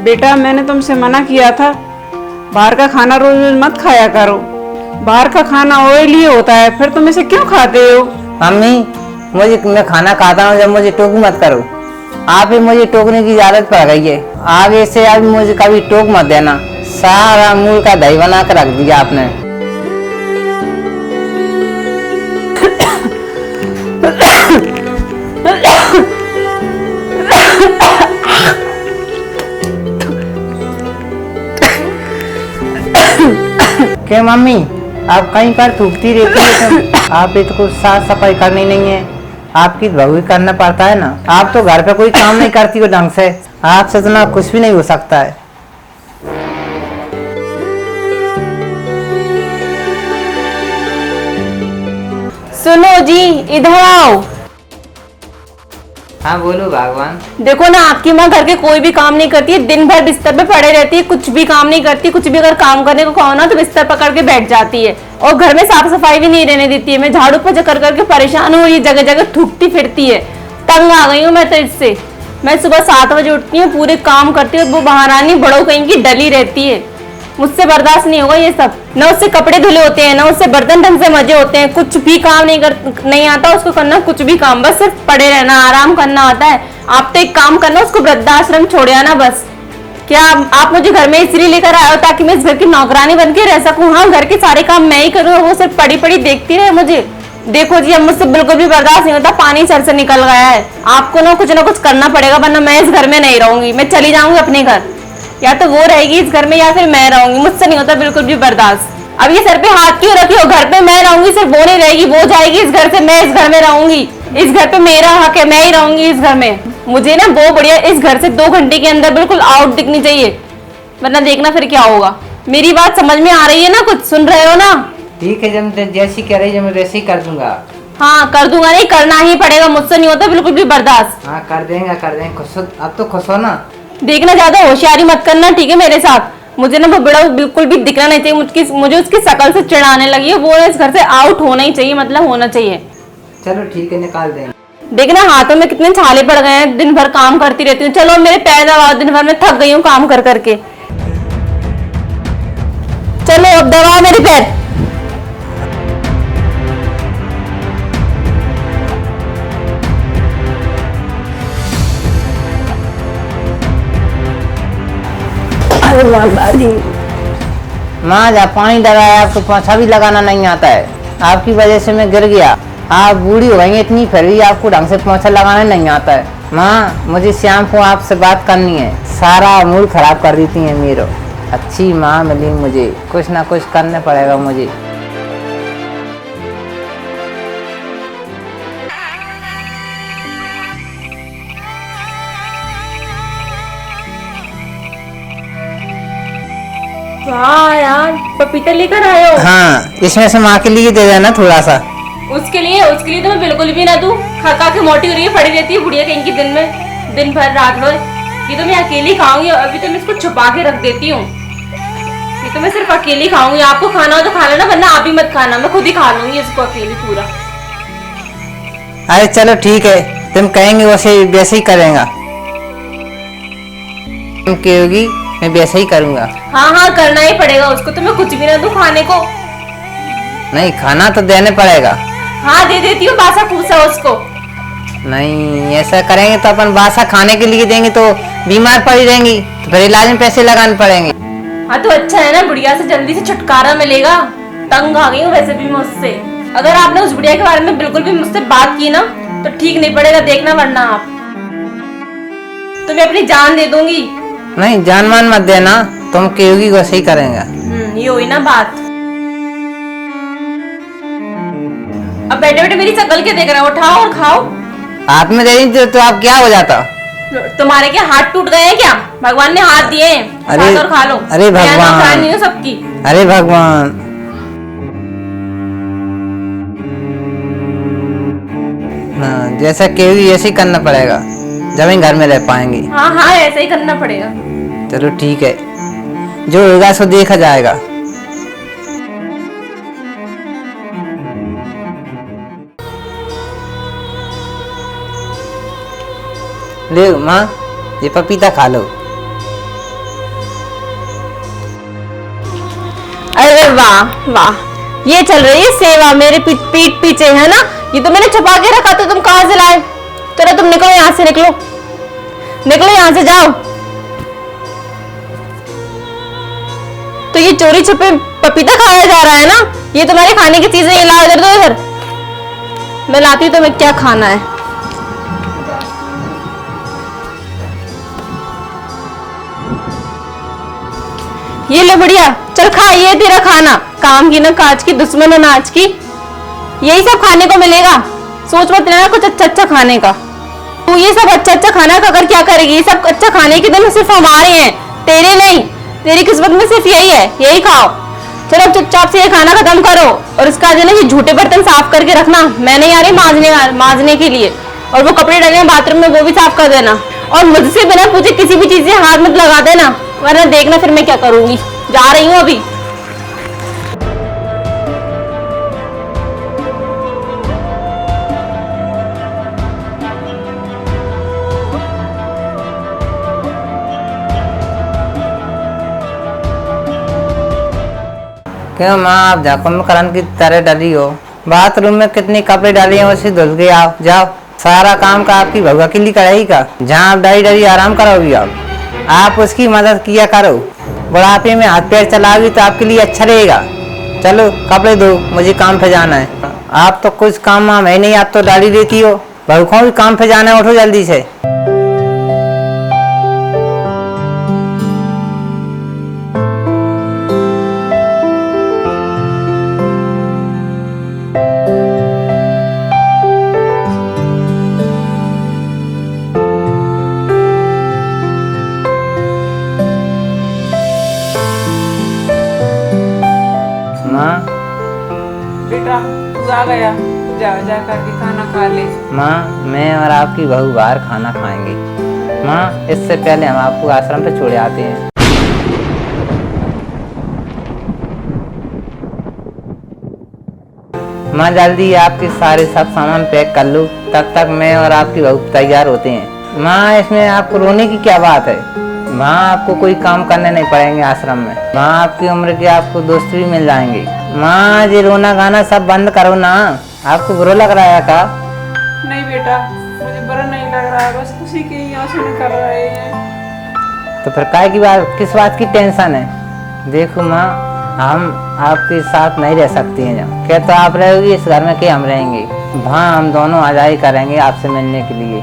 बेटा मैंने तुमसे मना किया था, बाहर का खाना रोज रोज मत खाया करो। बाहर का खाना ऑयली होता है, फिर तुम इसे क्यों खाते हो? मम्मी मैं खाना खाता हूँ जब मुझे टोक मत करो। आप ही मुझे टोकने की आदत पड़ गई है। आगे से अब मुझे कभी टोक मत देना। सारा मूल का दही बना कर रख दिया आपने। क्या मम्मी आप कहीं पर थूकती रहती है? तो आप तो कुछ साफ सफाई करनी नहीं है, आपकी भी करना पड़ता है ना। आप तो घर पे कोई काम नहीं करती हो ढंग से, आपसे तो ना कुछ भी नहीं हो सकता है। सुनो जी, इधर आओ। हाँ बोलो भगवान। देखो ना, आपकी माँ घर के कोई भी काम नहीं करती है, दिन भर बिस्तर पे पड़े रहती है, कुछ भी काम नहीं करती। कुछ भी अगर काम करने को कहो ना तो बिस्तर पकड़ के बैठ जाती है, और घर में साफ सफाई भी नहीं रहने देती है। मैं झाड़ू पोछा कर करके परेशान हूँ, ये जगह जगह थूकती फिरती है। तंग आ गई हूँ मैं तो इससे। मैं सुबह 7 बजे उठती हूँ, पूरे काम करती हूँ, वो महारानी बड़ो कहीं की डली रहती है। मुझसे बर्दाश्त नहीं होगा ये सब। न उससे कपड़े धुले होते हैं, न उससे बर्तन ढंग से मजे होते हैं, कुछ भी काम नहीं आता उसको करना, कुछ भी काम। बस सिर्फ पड़े रहना, आराम करना आता है। आप तो एक काम करना, उसको वृद्धाश्रम छोड़ आना बस। क्या आप मुझे घर में इसलिए लेकर आए हो ताकि मैं इस घर की नौकरानी बन के रह सकूं? हाँ, घर के सारे काम मैं ही करूँ, वो सिर्फ पड़ी पड़ी देखती रहे मुझे। देखो जी, अब मुझसे बिल्कुल भी बर्दाश्त नहीं होता, पानी सर से निकल गया है। आपको ना कुछ करना पड़ेगा, वरना मैं इस घर में नहीं रहूंगी। मैं चली जाऊंगी अपने घर, या तो वो रहेगी इस घर में या फिर मैं रहूंगी। मुझसे नहीं होता बिल्कुल भी बर्दाश्त। अब ये सर पे हाथ क्यों रखी हो? घर पे मैं रहूंगी, सिर्फ वो नहीं रहेगी, वो जाएगी इस घर से, मैं इस घर में रहूंगी। इस घर पे मेरा हक है, मैं ही रहूंगी इस घर में। मुझे ना वो बढ़िया इस घर से 2 घंटे के अंदर बिल्कुल आउट दिखनी चाहिए, वरना देखना फिर क्या होगा। मेरी बात समझ में आ रही है ना? कुछ सुन रहे हो ना? ठीक है, जब जैसी कह रही है मैं वैसे ही कर दूंगा। हाँ कर दूंगा, नहीं करना ही पड़ेगा, मुझसे नहीं होता बिल्कुल भी बर्दाश्त। हाँ कर देंगे। खुश हो अब तो, खुश हो ना। देखना, ज्यादा होशियारी मत करना, ठीक है मेरे साथ। मुझे ना वो बड़ा बिल्कुल भी दिखना नहीं चाहिए। मुझे उसकी शकल से चिढ़ाने लगी है। वो इस घर से आउट होना ही चाहिए, मतलब होना चाहिए। चलो ठीक है, निकाल देंगे। देखना हाथों में कितने छाले पड़ गए हैं, दिन भर काम करती रहती हूँ। चलो मेरे पैर दबाओ, दिन भर में थक गई हूँ काम कर करके। चलो अब दबाओ मेरे पैर। माँ जब पानी लगाया आपको पोछा भी लगाना नहीं आता है। आपकी वजह से मैं गिर गया। आप बूढ़ी हो गई इतनी, फिर भी आपको ढंग से पोछा लगाना नहीं आता है। माँ मुझे शाम को आपसे बात करनी है। सारा मूड खराब कर देती है मेरा। अच्छी माँ मिली मुझे, कुछ ना कुछ करना पड़ेगा मुझे। वाह यार, पपीता लेकर आए हो? हाँ, इसमें से माँ के लिए दे देना थोड़ा सा। उसके लिए तो मैं बिल्कुल भी ना दूं। खा खा के मोटी हो रही है, पड़ी रहती है बुढ़िया कहीं की, दिन भर रात भर। ये तो मैं अकेली खाऊंगी। अभी तो मैं इसको छुपा के रख देती हूँ। ये तो मैं सिर्फ अकेली खाऊंगी। आपको खाना हो तो खा लेना, वरना आप भी मत खाना। मैं खुद ही खा लूंगी इसको अकेली पूरा। अरे चलो ठीक है, तुम कहेंगे वैसे ही करेगा। तुम कहोगी मैं वैसे ही करूंगा। हाँ करना ही पड़ेगा उसको। तो मैं कुछ भी ना दूं खाने को? नहीं, खाना तो देने पड़ेगा। हाँ दे देती हूँ, बासा फूसा उसको। नहीं, ऐसा करेंगे तो अपन बासा खाने के लिए देंगे तो बीमार पड़ी रहेंगी, तो फिर इलाज में पैसे लगाने पड़ेंगे। हाँ तो अच्छा है ना, बुढ़िया से जल्दी से छुटकारा मिलेगा। तंग आ गई हूँ वैसे भी मुझसे। अगर आपने उस बुढ़िया के बारे में बिल्कुल भी मुझसे बात की ना तो ठीक नहीं पड़ेगा, देखना। वरना आप तो मैं अपनी जान दे दूंगी। नहीं, जान मान मत देना, तुम कहोगी वैसे ही करेंगे। ये हुई ना बात। अब बैठे बैठे मेरी शक्ल के देख रहे हो? उठाओ और खाओ। हाथ में दे दी तो आप क्या हो जाता? तुम्हारे क्या हाथ टूट गए हैं क्या? भगवान ने हाथ दिए हैं, अरे और खा लो। अरे भगवान, नहीं हो सबकी। अरे भगवान। हाँ, जैसा कहोगी ऐसे ही करना पड़ेगा, जब ही घर में रह पाएंगे। हाँ ऐसा ही करना पड़ेगा। चलो ठीक है, जो होगा सो देखा जाएगा। ले माँ, ये पपीता खा लो। वाह वाह, ये चल रही है सेवा मेरे पीठ पीछे, है ना। ये तो मैंने छुपा के रखा था, तुम कहाँ से लाए। चलो तुम निकलो यहाँ से, निकलो निकलो यहाँ से, जाओ। तो ये चोरी छुपे पपीता खाया जा रहा है ना, ये तुम्हारे खाने की चीजें, ये लाओ इधर, दो इधर। मैं लाती हूँ तुम्हें क्या खाना है। ये ले बढ़िया, चल खा, ये तेरा खाना। काम की ना काज की, दुश्मन है नाच की। यही सब खाने को मिलेगा, सोच मत लेना कुछ अच्छा अच्छा खाने का। तू ये सब अच्छा अच्छा खाना खाकर क्या करेगी। ये सब अच्छा खाने के दिन सिर्फ हमारे हैं, तेरे नहीं। तेरी किस्मत में सिर्फ यही है, यही खाओ। चलो चुपचाप से ये खाना खत्म करो, और इसका जो है ना ये झूठे बर्तन साफ करके रखना। मैं नहीं आ रही मांजने के लिए। और वो कपड़े डले हैं बाथरूम में, वो भी साफ कर देना। और मुझसे बिना पूछे किसी भी चीज से हाथ मत लगा देना, वरना देखना फिर मैं क्या करूंगी। जा रही हूँ अभी। क्यों माँ, आप कुंभकर्ण की तरह डरी हो। बाथरूम में कितनी कपड़े डाली हैं, उसे धुल के आओ, जाओ। सारा काम का आपकी बहू अकेली कराई का। जहाँ आप डरी डरी आराम करोगी, आप उसकी मदद किया करो। बुढ़ापे में हाथ पैर चलाओगी तो आपके लिए अच्छा रहेगा। चलो कपड़े दो, मुझे काम पे जाना है। आप तो कुछ काम वाम है नहीं, आप तो डाली रहती हो। बहू को भी काम पे जाना है, उठो जल्दी से। बेटा तू आ गया, जा करके खाना खा ले। माँ, मैं और आपकी बहू बाहर खाना खाएंगे। माँ, इससे पहले हम आपको आश्रम पे छोड़ आते हैं। माँ जल्दी आपके सारे सब सामान पैक कर लो, तब तक मैं और आपकी बहू तैयार होते हैं। माँ, इसमें आपको रोने की क्या बात है। माँ, आपको कोई काम करने नहीं पड़ेंगे आश्रम में। माँ, आपकी उम्र के आपको दोस्त भी मिल जाएंगे। माँ, ये रोना गाना सब बंद करो ना। आपको बुरा लग रहा है का? नहीं बेटा, मुझे बुरा नहीं लग रहा है, बस खुशी के ही आंसू निकल रहे हैं। तो फिर काय की बात, किस बात की टेंशन है। देखो माँ, हम आपके साथ नहीं रह सकते हैं। जब क्या तो आप रहोगी इस घर में, क्या हम रहेंगे। वहाँ हम दोनों आ जाए करेंगे आपसे मिलने के लिए।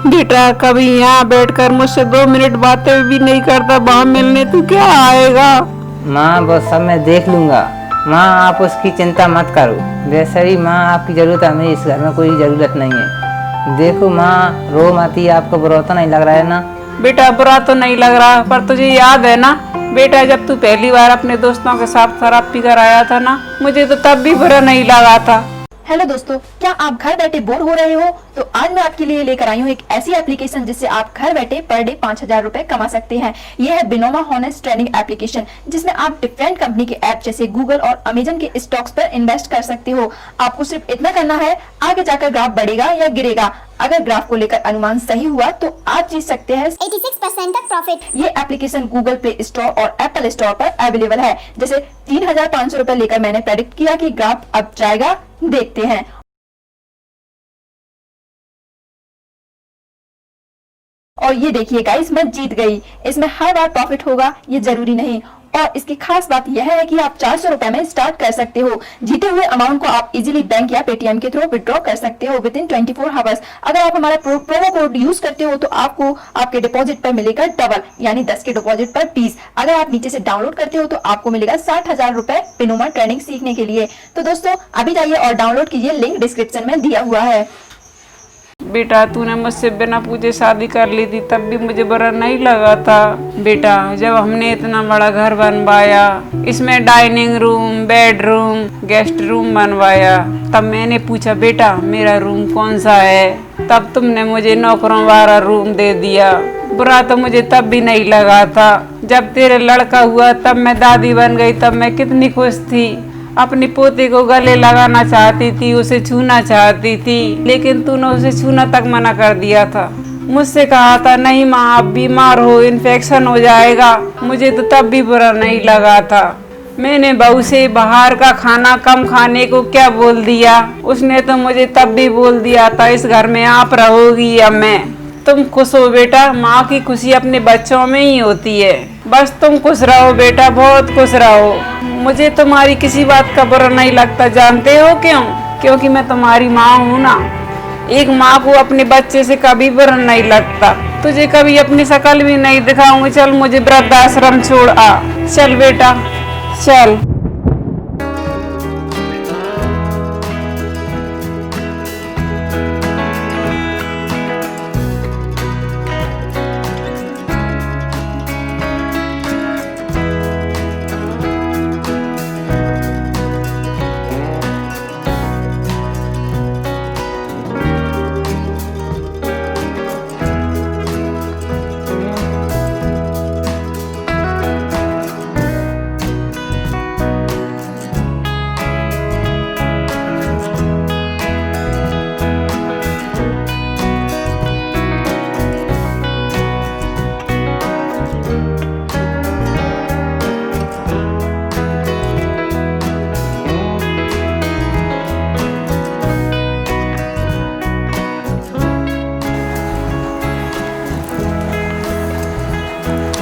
बेटा कभी यहाँ बैठकर मुझसे 2 मिनट बातें भी नहीं करता, वहाँ मिलने तू क्या आएगा। माँ, वो सब मैं देख लूँगा। माँ, आप उसकी चिंता मत करो। वैसे भी माँ, आपकी ज़रूरत हमें इस घर में कोई ज़रूरत नहीं है। देखो माँ, रो मत ही। आपको बुरा तो नहीं लग रहा है ना। बेटा बुरा तो नहीं लग रहा, पर तुझे याद है ना बेटा, जब तू पहली बार अपने दोस्तों के साथ शराब पीकर आया था ना, मुझे तो तब भी बुरा नहीं लगा था। हेलो दोस्तों, क्या आप घर बैठे बोर हो रहे हो? तो आज मैं आपके लिए लेकर आई हूँ एक ऐसी एप्लीकेशन जिससे आप घर बैठे पर डे 5,000 रुपए कमा सकते हैं। यह है बिनोमा हॉनेस्ट ट्रेडिंग एप्लीकेशन, जिसमें आप डिफरेंट कंपनी के ऐप जैसे गूगल और अमेजन के स्टॉक्स पर इन्वेस्ट कर सकते हो। आपको सिर्फ इतना करना है, आगे जाकर ग्राफ बढ़ेगा या गिरेगा। अगर ग्राफ को लेकर अनुमान सही हुआ तो आप जीत सकते हैं 86% तक प्रॉफिट। ये एप्लीकेशन गूगल प्ले स्टोर और एप्पल स्टोर पर अवेलेबल है। जैसे 3,500 रुपए लेकर मैंने प्रेडिक्ट किया कि ग्राफ अब जाएगा, देखते हैं। और ये देखिए गाइस, मैं जीत गई। इसमें हर बार प्रॉफिट होगा ये जरूरी नहीं, और इसकी खास बात यह है कि आप 400 रुपए में स्टार्ट कर सकते हो। जीते हुए अमाउंट को आप इजीली बैंक या पेटीएम के थ्रू विड्रॉ कर सकते हो विद इन 24 आवर्स। अगर आप हमारा प्रोमो कोड यूज करते हो तो आपको आपके डिपॉजिट पर मिलेगा डबल, यानी 10 के डिपॉजिट पर 20। अगर आप नीचे से डाउनलोड करते हो तो आपको मिलेगा 60,000 रुपए बिनोमा ट्रेडिंग सीखने के लिए। तो दोस्तों अभी जाइए और डाउनलोड कीजिए, लिंक डिस्क्रिप्शन में दिया हुआ है। बेटा तूने मुझसे बिना पूछे शादी कर ली थी, तब भी मुझे बुरा नहीं लगा था। बेटा जब हमने इतना बड़ा घर बनवाया, इसमें dining room, bedroom, guest room बनवाया, तब मैंने पूछा बेटा मेरा रूम कौन सा है, तब तुमने मुझे नौकरों वाला रूम दे दिया। बुरा तो मुझे तब भी नहीं लगा था। जब तेरे लड़का हुआ तब मैं दादी बन गई, तब मैं कितनी खुश थी। अपनी पोते को गले लगाना चाहती थी, उसे छूना चाहती थी, लेकिन तूने उसे छूना तक मना कर दिया था। मुझसे कहा था नहीं माँ आप बीमार हो, इन्फेक्शन हो जाएगा। मुझे तो तब भी बुरा नहीं लगा था। मैंने बहू से बाहर का खाना कम खाने को क्या बोल दिया? उसने तो मुझे तब भी बोल दिया था इस घर में आप रहोगी या मैं। तुम खुश हो बेटा, माँ की खुशी अपने बच्चों में ही होती है। बस तुम खुश रहो बेटा, बहुत खुश रहो। मुझे तुम्हारी किसी बात का बुरा नहीं लगता, जानते हो क्यों? क्योंकि मैं तुम्हारी माँ हूँ ना। एक माँ को अपने बच्चे से कभी बुरा नहीं लगता। तुझे कभी अपनी शकल भी नहीं दिखाऊंगी। चल मुझे वृद्धाश्रम छोड़ आ, चल बेटा चल।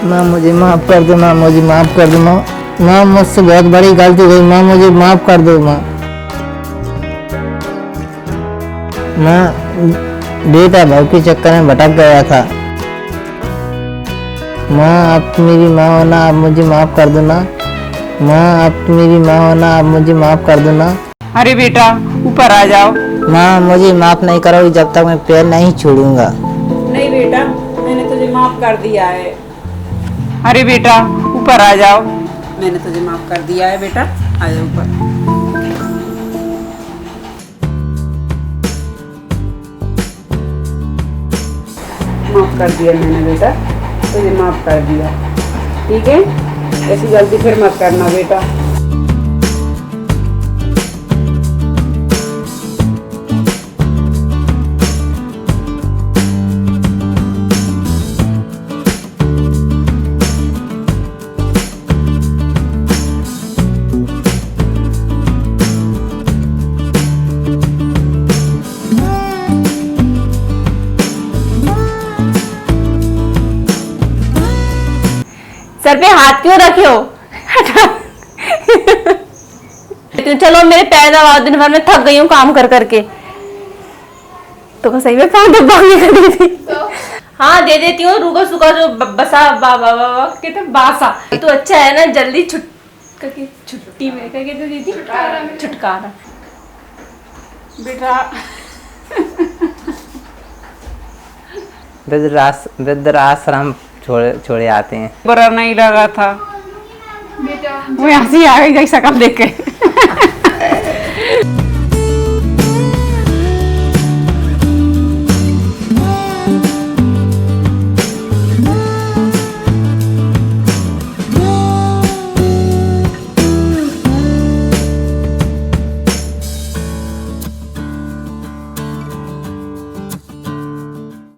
माँ मुझे माफ कर दो, माँ मुझे माफ कर दो, माँ माँ मुझसे बहुत बड़ी गलती हुई, माँ मुझे माफ कर दो। माँ माँ बेटा भाव के चक्कर में भटक गया था। माँ आप मेरी माँ हो ना, आप मुझे माफ कर दो ना। माँ आप मेरी माँ हो ना, आप मुझे माफ कर दो ना। अरे बेटा ऊपर आ जाओ। माँ मुझे माफ नहीं करोगी जब तक मैं पैर नहीं छोड़ूंगा। नहीं बेटा, मैंने तुझे माफ कर दिया है। अरे बेटा ऊपर आ जाओ, मैंने तुझे माफ कर दिया है बेटा, आ जाओ ऊपर। माफ कर दिया मैंने बेटा, तुझे माफ कर दिया, ठीक है? ऐसी गलती फिर मत करना बेटा। सर पे हाथ क्यों रखे हो? चलो मेरे पैर दबाओ, दिन भर में थक गई हूँ काम कर करके। तो सही में पाँव दबाने कर दी थी। हाँ दे देती हूँ, रूखा सूखा जो बसा कहते बासा तो अच्छा है ना, जल्दी छुट्टी में क्या कहते दीदी, छुटकारा बेटा वृद्धाश्रम छोड़े आते हैं। बुरा नहीं लगा था, वो यहाँ से आ गई शकल देख के।